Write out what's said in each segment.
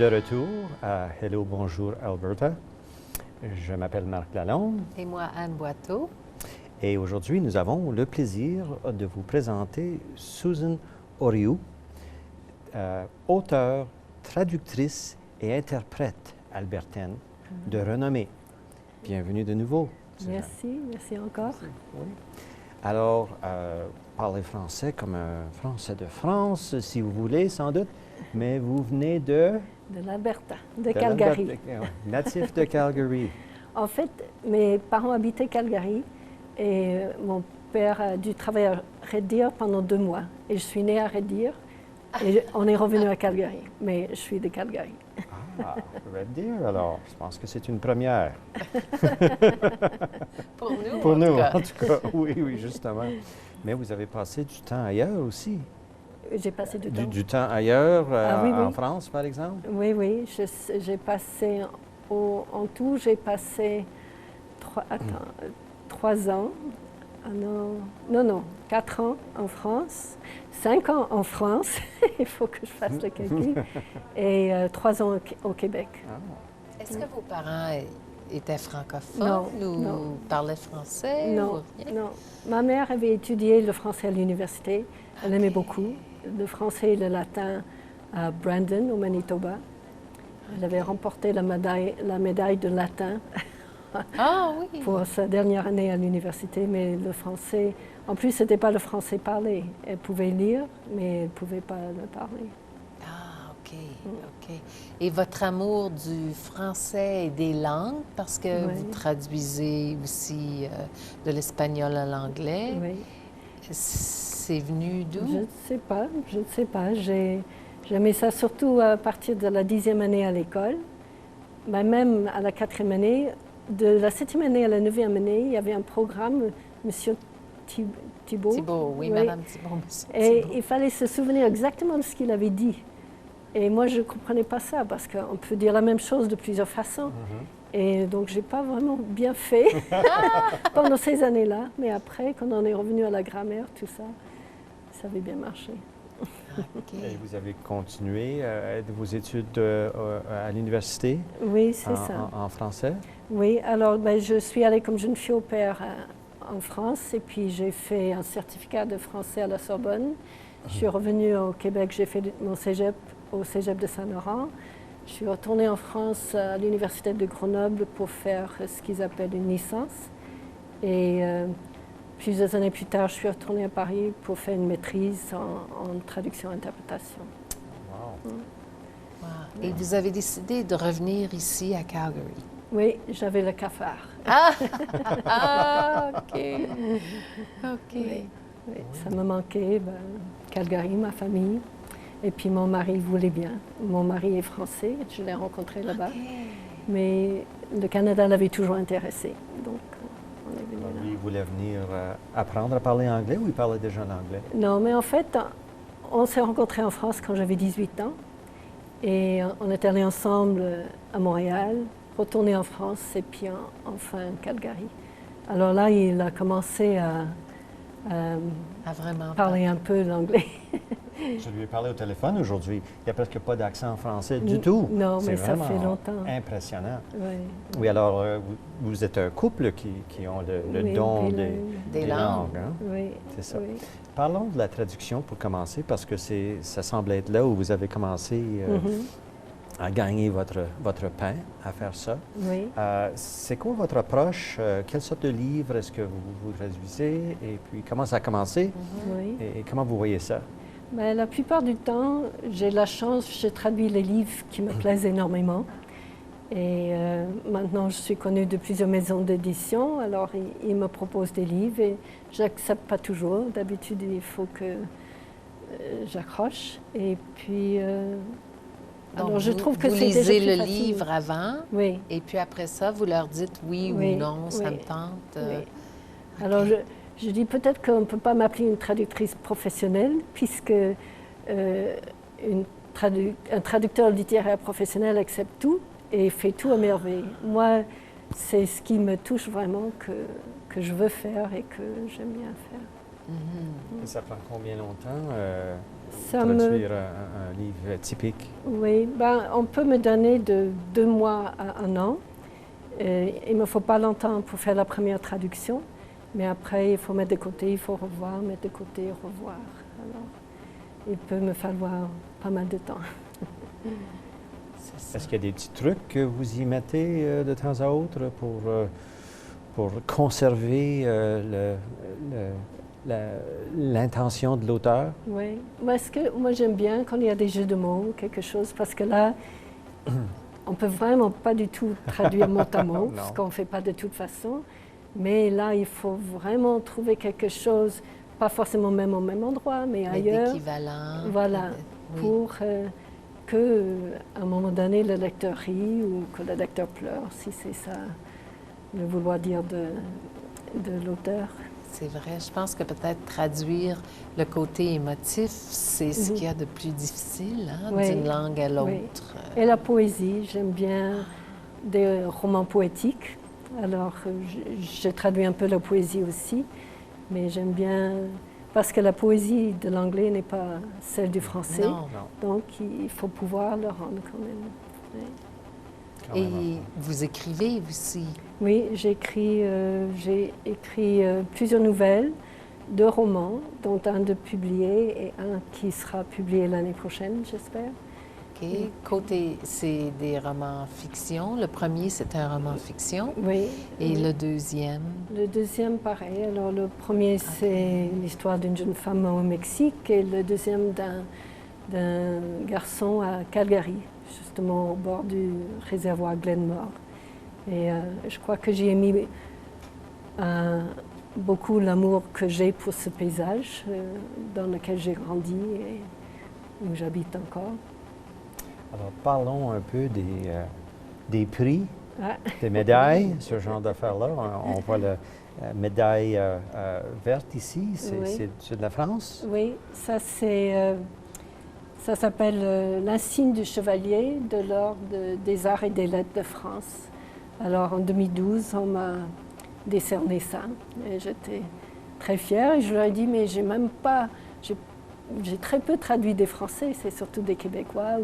de retour à Hello, bonjour Alberta. Je m'appelle Marc Lalonde. Et moi, Anne Boiteau. Et aujourd'hui, nous avons le plaisir de vous présenter Susan Oriou, auteure, traductrice et interprète albertaine de renommée. Bienvenue de nouveau. Merci, merci encore. Oui. Alors, parlez français comme un Français de France, si vous voulez, sans doute, mais vous venez de l'Alberta, de Calgary. Natif de Calgary. En fait, mes parents habitaient Calgary et mon père a dû travailler à Red Deer pendant 2 mois. Et je suis née à Red Deer et on est revenu à Calgary, mais je suis de Calgary. Ah, Red Deer, alors, je pense que c'est une première. Pour nous, Pour nous, en en tout cas. Oui, justement. Mais vous avez passé du temps ailleurs aussi. J'ai passé du temps. Du temps ailleurs, oui, en oui. France, par exemple? Oui, j'ai passé, en tout, j'ai passé 3 ans, non, 4 ans en France, 5 ans en France, il faut que je fasse le calcul, et 3 ans au Québec. Ah. Est-ce que vos parents étaient francophones ou parlaient français? Non. Ma mère avait étudié le français à l'université. Elle aimait beaucoup le français et le latin à Brandon, au Manitoba. Elle avait remporté la médaille de latin pour sa dernière année à l'université, mais le français, en plus, ce n'était pas le français parlé. Elle pouvait lire, mais elle ne pouvait pas le parler. Ah, OK. Et votre amour du français et des langues, parce que vous traduisez aussi de l'espagnol à l'anglais, c'est venu d'où? Je ne sais pas. J'aimais ça surtout à partir de la 10e année à l'école. Mais même à la 4e année, de la 7e année à la 9e année, il y avait un programme, Monsieur Thibault. Thibault, oui, Madame Thibault. Et il fallait se souvenir exactement de ce qu'il avait dit. Et moi, je ne comprenais pas ça, parce qu'on peut dire la même chose de plusieurs façons. Et donc, je n'ai pas vraiment bien fait pendant ces années-là. Mais après, quand on est revenu à la grammaire, tout ça, ça avait bien marché. Okay. Et vous avez continué vos études à l'université? Oui, c'est ça. En français? Oui, alors je suis allée comme jeune fille au père en France et puis j'ai fait un certificat de français à la Sorbonne. Je suis revenue au Québec, j'ai fait mon cégep au cégep de Saint-Laurent. Je suis retournée en France à l'université de Grenoble pour faire ce qu'ils appellent une licence. Et plusieurs années plus tard, je suis retournée à Paris pour faire une maîtrise en traduction-interprétation. Wow. Et vous avez décidé de revenir ici à Calgary? Oui, j'avais le cafard. OK. Oui, ça me manquait. Calgary, ma famille. Et puis mon mari voulait bien. Mon mari est français, je l'ai rencontré là-bas. Mais le Canada l'avait toujours intéressé. Donc, on est venu là. Lui, il voulait venir apprendre à parler anglais ou il parlait déjà l'anglais? Non, mais en fait, on s'est rencontrés en France quand j'avais 18 ans. Et on est allés ensemble à Montréal, retourné en France et puis enfin à Calgary. Alors là, il a commencé à vraiment parler un peu l'anglais. Je lui ai parlé au téléphone aujourd'hui. Il n'y a presque pas d'accent français du tout. Non, mais ça fait longtemps. Impressionnant. Oui. Oui, alors, vous êtes un couple qui ont le don des langues. Hein? Oui. C'est ça. Oui. Parlons de la traduction pour commencer, parce que ça semble être là où vous avez commencé à gagner votre pain, à faire ça. Oui. C'est quoi votre approche? Quelle sorte de livre est-ce que vous traduisez? Et puis, comment ça a commencé? Oui. Et comment vous voyez ça? Ben, la plupart du temps, j'ai la chance, je traduis les livres qui me plaisent énormément. Et maintenant, je suis connue de plusieurs maisons d'édition, alors ils me proposent des livres et j'accepte pas toujours. D'habitude, il faut que j'accroche. Et puis, alors je trouve que vous c'est déjà lisez plus le facile. livre avant, oui. Et puis après ça, vous leur dites oui ou non, ça me tente. Oui. Okay. Alors, je dis peut-être qu'on ne peut pas m'appeler une traductrice professionnelle, puisque un traducteur littéraire professionnel accepte tout et fait tout à merveille. Moi, c'est ce qui me touche vraiment, que je veux faire et que j'aime bien faire. Et ça prend combien longtemps traduire un livre typique? Oui, ben, on peut me donner de 2 mois à 1 an. Il ne me faut pas longtemps pour faire la première traduction, mais après, il faut mettre de côté, il faut revoir, mettre de côté, revoir. Alors, il peut me falloir pas mal de temps. Est-ce qu'il y a des petits trucs que vous y mettez de temps à autre pour conserver l'intention de l'auteur? Oui, moi j'aime bien quand il y a des jeux de mots, quelque chose, parce que là, on ne peut vraiment pas du tout traduire mot à mot, ce qu'on ne fait pas de toute façon. Mais là, il faut vraiment trouver quelque chose, pas forcément même au même endroit, mais ailleurs. Équivalent. Voilà, pour qu'à un moment donné, le lecteur rit ou que le lecteur pleure, si c'est ça le vouloir dire de l'auteur. C'est vrai. Je pense que peut-être traduire le côté émotif, c'est ce qu'il y a de plus difficile, hein, d'une langue à l'autre. Oui. Et la poésie, j'aime bien des romans poétiques. Alors, je traduis un peu la poésie aussi, mais j'aime bien, parce que la poésie de l'anglais n'est pas celle du français. Non. Donc, il faut pouvoir le rendre quand même. Oui. Et vous écrivez aussi? Oui, j'ai écrit plusieurs nouvelles, 2 romans, dont un de publié et un qui sera publié l'année prochaine, j'espère. OK. Côté, c'est des romans fiction. Le premier, c'est un roman fiction. Oui. Et le deuxième? Le deuxième, pareil. Alors, le premier, c'est l'histoire d'une jeune femme au Mexique et le deuxième d'un garçon à Calgary, justement au bord du réservoir Glenmore. Et je crois que j'y ai mis beaucoup l'amour que j'ai pour ce paysage dans lequel j'ai grandi et où j'habite encore. Alors, parlons un peu des prix, des médailles, ce genre d'affaires-là. On voit la médaille verte ici, c'est de la France? Oui, ça s'appelle l'insigne du chevalier de l'ordre des arts et des lettres de France. Alors, en 2012, on m'a décerné ça et j'étais très fière. Et je leur ai dit, mais j'ai très peu traduit des Français, c'est surtout des Québécois.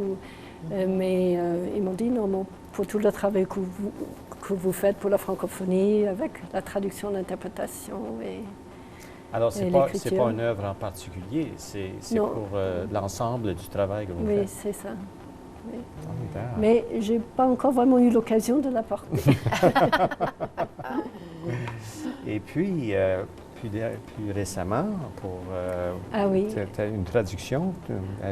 Mais ils m'ont dit, non, pour tout le travail que vous faites pour la francophonie, avec la traduction, l'interprétation et alors, ce n'est pas une œuvre en particulier, c'est pour l'ensemble du travail que vous faites. Oui, c'est ça. Oui. Mais je n'ai pas encore vraiment eu l'occasion de la porter. Et puis, plus récemment, pour une traduction.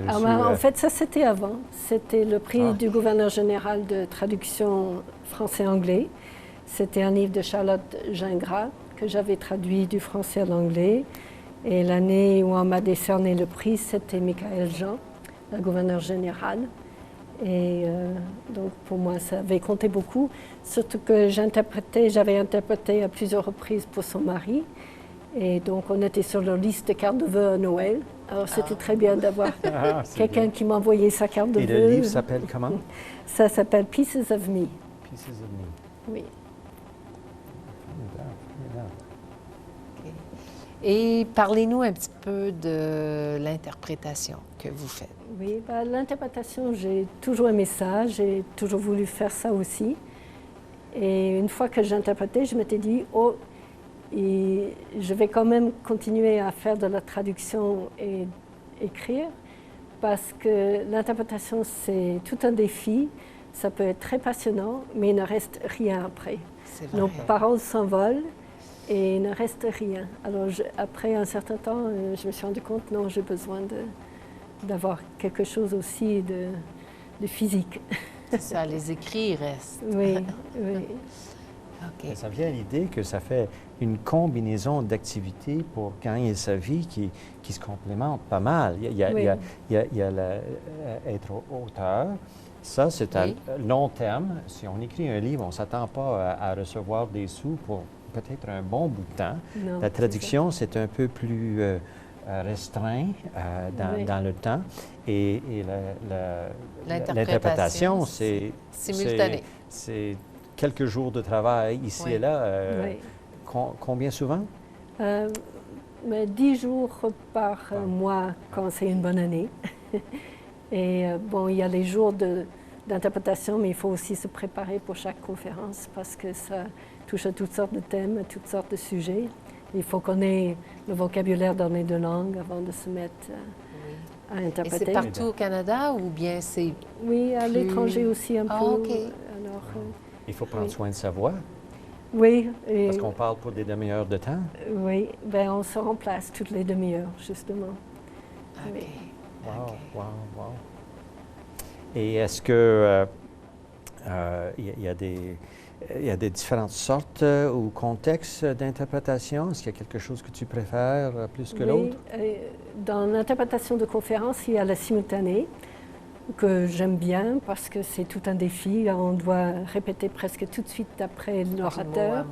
En fait, ça, c'était avant. C'était le prix du gouverneur général de traduction français-anglais. C'était un livre de Charlotte Gingras que j'avais traduit du français à l'anglais. Et l'année où on m'a décerné le prix, c'était Michael Jean, le gouverneur général. Et donc, pour moi, ça avait compté beaucoup. Surtout que j'avais interprété à plusieurs reprises pour son mari. Et donc, on était sur leur liste de cartes de vœux à Noël. Alors, c'était très bien d'avoir quelqu'un qui m'a envoyé sa carte de vœux. Et le livre s'appelle comment? Ça s'appelle Pieces of Me. Pieces of Me. Oui. Okay. Et parlez-nous un petit peu de l'interprétation que vous faites. Oui, l'interprétation, j'ai toujours aimé ça. J'ai toujours voulu faire ça aussi. Et une fois que j'interprétais, je m'étais dit, et je vais quand même continuer à faire de la traduction et écrire parce que l'interprétation, c'est tout un défi. Ça peut être très passionnant, mais il ne reste rien après. Nos paroles s'envolent et il ne reste rien. Alors, après un certain temps, je me suis rendu compte, non, j'ai besoin d'avoir quelque chose aussi de physique. C'est ça, les écrits restent. Oui, oui. Okay. Ça vient à l'idée que ça fait une combinaison d'activités pour gagner sa vie qui se complémentent pas mal. Il y a être auteur. Ça, c'est à long terme. Si on écrit un livre, on ne s'attend pas à recevoir des sous pour peut-être un bon bout de temps. Non, la traduction, c'est un peu plus restreint dans le temps. Et l'interprétation, c'est simultané. C'est quelques jours de travail ici et là. Combien souvent? Mais 10 jours par mois quand c'est une bonne année. Et bon, il y a les jours d'interprétation, mais il faut aussi se préparer pour chaque conférence parce que ça touche à toutes sortes de thèmes, à toutes sortes de sujets. Il faut qu'on ait le vocabulaire dans les 2 langues avant de se mettre à interpréter. Et c'est partout au Canada ou bien c'est... Oui, à l'étranger aussi un peu. OK. Alors, Il faut prendre soin de sa voix, oui. parce qu'on parle pour des demi-heures de temps. Oui, ben on se remplace toutes les demi-heures, justement. OK. Oui. Wow, OK. wow, wow. Et est-ce que il y a des différentes sortes ou contextes d'interprétation? Est-ce qu'il y a quelque chose que tu préfères plus que l'autre? Dans l'interprétation de conférence, il y a la simultanée, que j'aime bien parce que c'est tout un défi. On doit répéter presque tout de suite après l'orateur.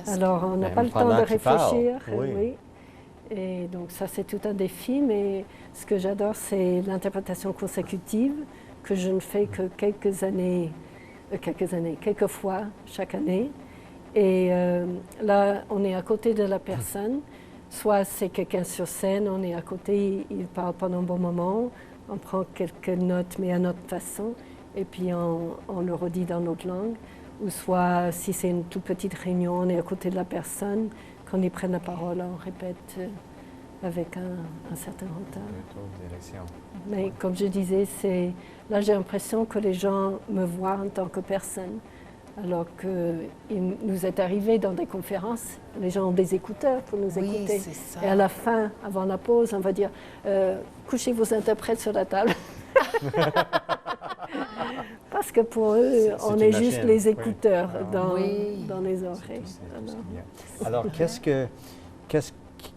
Alors, on n'a pas le temps de réfléchir. Oui. Et donc, ça, c'est tout un défi. Mais ce que j'adore, c'est l'interprétation consécutive, que je ne fais que quelques fois chaque année. Et là, on est à côté de la personne. Soit c'est quelqu'un sur scène, on est à côté, il parle pendant un bon moment, on prend quelques notes, mais à notre façon, et puis on le redit dans notre langue. Ou soit, si c'est une toute petite réunion, on est à côté de la personne, quand ils prennent la parole, on répète avec un certain retard. Mais comme je disais, là j'ai l'impression que les gens me voient en tant que personne. Alors qu'il nous est arrivé dans des conférences, les gens ont des écouteurs pour nous écouter. C'est ça. Et à la fin, avant la pause, on va dire couchez vos interprètes sur la table. Parce que pour eux, on est juste les écouteurs dans les oreilles. Alors,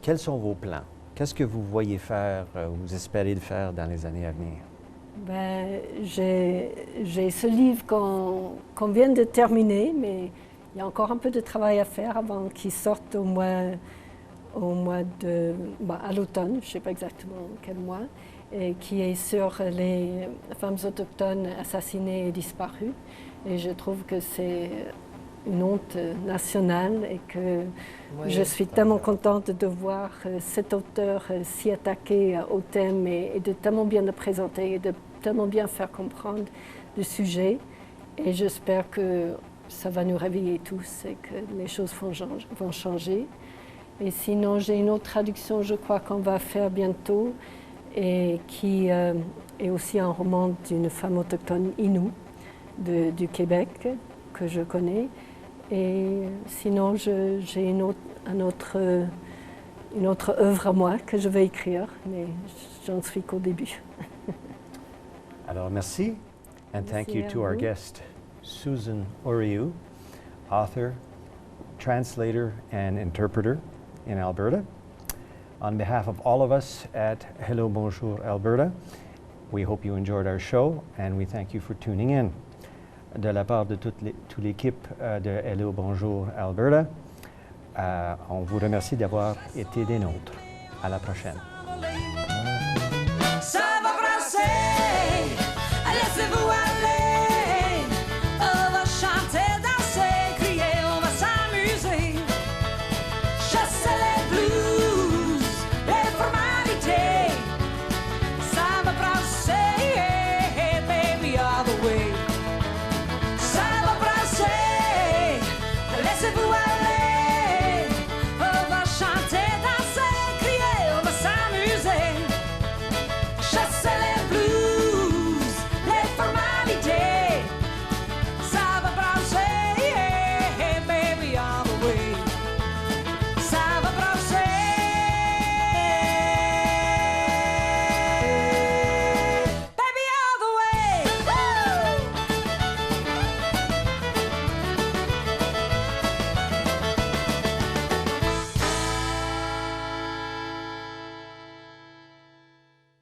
quels sont vos plans? Qu'est-ce que vous voyez faire, vous espérez de faire dans les années à venir? Ben, j'ai ce livre qu'on vient de terminer, mais il y a encore un peu de travail à faire avant qu'il sorte à l'automne, je ne sais pas exactement quel mois, et qui est sur les femmes autochtones assassinées et disparues. Et je trouve que c'est une honte nationale et que je suis tellement contente de voir cet auteur s'y attaquer au thème et de tellement bien le présenter et de tellement bien faire comprendre le sujet. Et j'espère que ça va nous réveiller tous et que les choses vont changer. Et sinon, j'ai une autre traduction, je crois qu'on va faire bientôt, et qui est aussi un roman d'une femme autochtone Innu du Québec que je connais. Et sinon, j'ai une autre œuvre à moi que je vais écrire, mais j'en suis qu'au début. Alors, merci. And thank you to our guest, Susan Oriu, author, translator, and interpreter in Alberta. On behalf of all of us at Hello Bonjour Alberta, we hope you enjoyed our show and we thank you for tuning in. De la part de toute l'équipe de Hello Bonjour Alberta, on vous remercie d'avoir été des nôtres. À la prochaine.